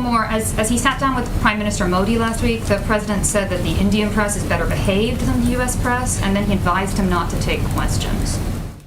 one more. As he sat down with Prime Minister Modi last week, the president said that the Indian press is better behaved than the U.S. press, and then he advised him not to take questions.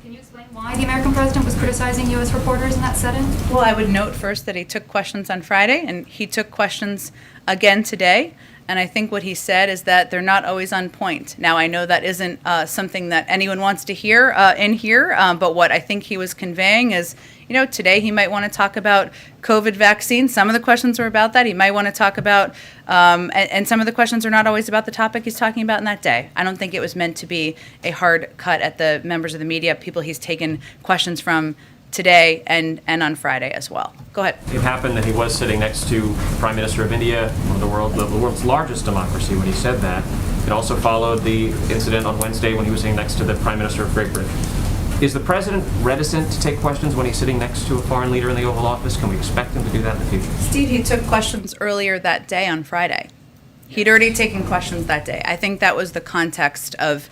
Can you explain why the American president was criticizing U.S. reporters in that setting? Well, I would note first that he took questions on Friday, and he took questions again today. And I think what he said is that they're not always on point. Now, I know that isn't something that anyone wants to hear in here, but what I think he was conveying is, you know, today he might want to talk about COVID vaccines. Some of the questions were about that. He might want to talk about, and some of the questions are not always about the topic he's talking about in that day. I don't think it was meant to be a hard cut at the members of the media, people he's taken questions from today and on Friday as well. Go ahead. It happened that he was sitting next to Prime Minister of India, one of the world's largest democracy, when he said that. It also followed the incident on Wednesday when he was sitting next to the Prime Minister of Great Britain. Is the president reticent to take questions when he's sitting next to a foreign leader in the Oval Office? Can we expect him to do that in the future? Steve, he took questions earlier that day on Friday. He'd already taken questions that day. I think that was the context of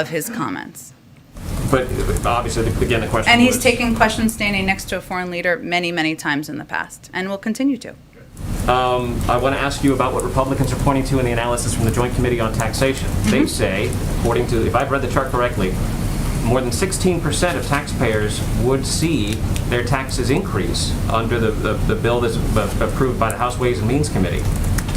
his comments. But obviously, again, the question And he's was, taken questions standing next to a foreign leader many, many times in the past, and will continue to. I want to ask you about what Republicans are pointing to in the analysis from the Joint Committee on Taxation. They say, according to, if I've read the chart correctly, more than 16% of taxpayers would see their taxes increase under the bill that's approved by the House Ways and Means Committee.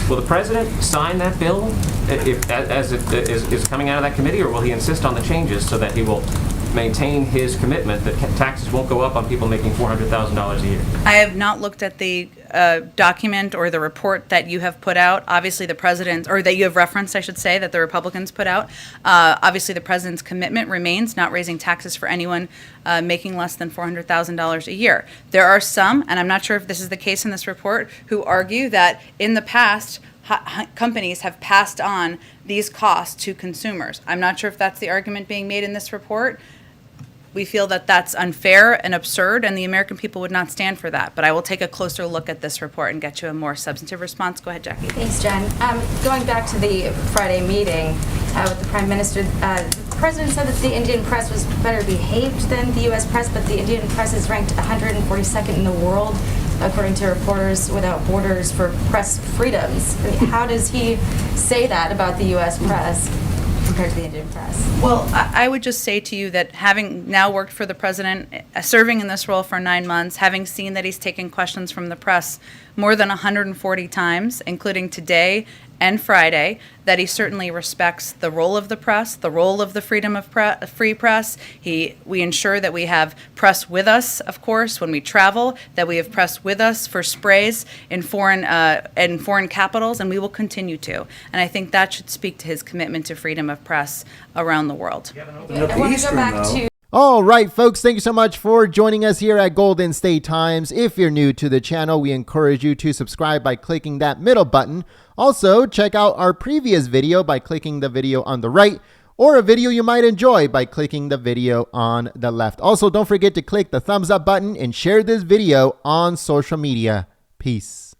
Will the president sign that bill as it is coming out of that committee, or will he insist on the changes so that he will maintain his commitment that taxes won't go up on people making $400,000 a year? I have not looked at the document or the report that you have put out. Obviously, the president, or that you have referenced, I should say, that the Republicans put out. Obviously, the president's commitment remains not raising taxes for anyone making less than $400,000 a year. There are some, and I'm not sure if this is the case in this report, who argue that in the past, companies have passed on these costs to consumers. I'm not sure if that's the argument being made in this report. We feel that that's unfair and absurd, and the American people would not stand for that. But I will take a closer look at this report and get you a more substantive response. Go ahead, Jackie. Thanks, Jen. Going back to the Friday meeting with the Prime Minister, the President said that the Indian press was better behaved than the U.S. press, but the Indian press is ranked 142nd in the world, according to Reporters Without Borders, for press freedoms. I mean, how does he say that about the U.S. press compared to the Indian press? Well, I would just say to you that having now worked for the president, serving in this role for 9 months, having seen that he's taken questions from the press more than 140 times, including today and Friday, that he certainly respects the role of the press, the role of the freedom of free press. We ensure that we have press with us, of course, when we travel, that we have press with us for sprays in foreign capitals, and we will continue to. And I think that should speak to his commitment to freedom of press around the world. I want to go back to All right, folks, thank you so much for joining us here at Golden State Times. If you're new to the channel, we encourage you to subscribe by clicking that middle button. Also, check out our previous video by clicking the video on the right, or a video you might enjoy by clicking the video on the left. Also, don't forget to click the thumbs up button and share this video on social media. Peace.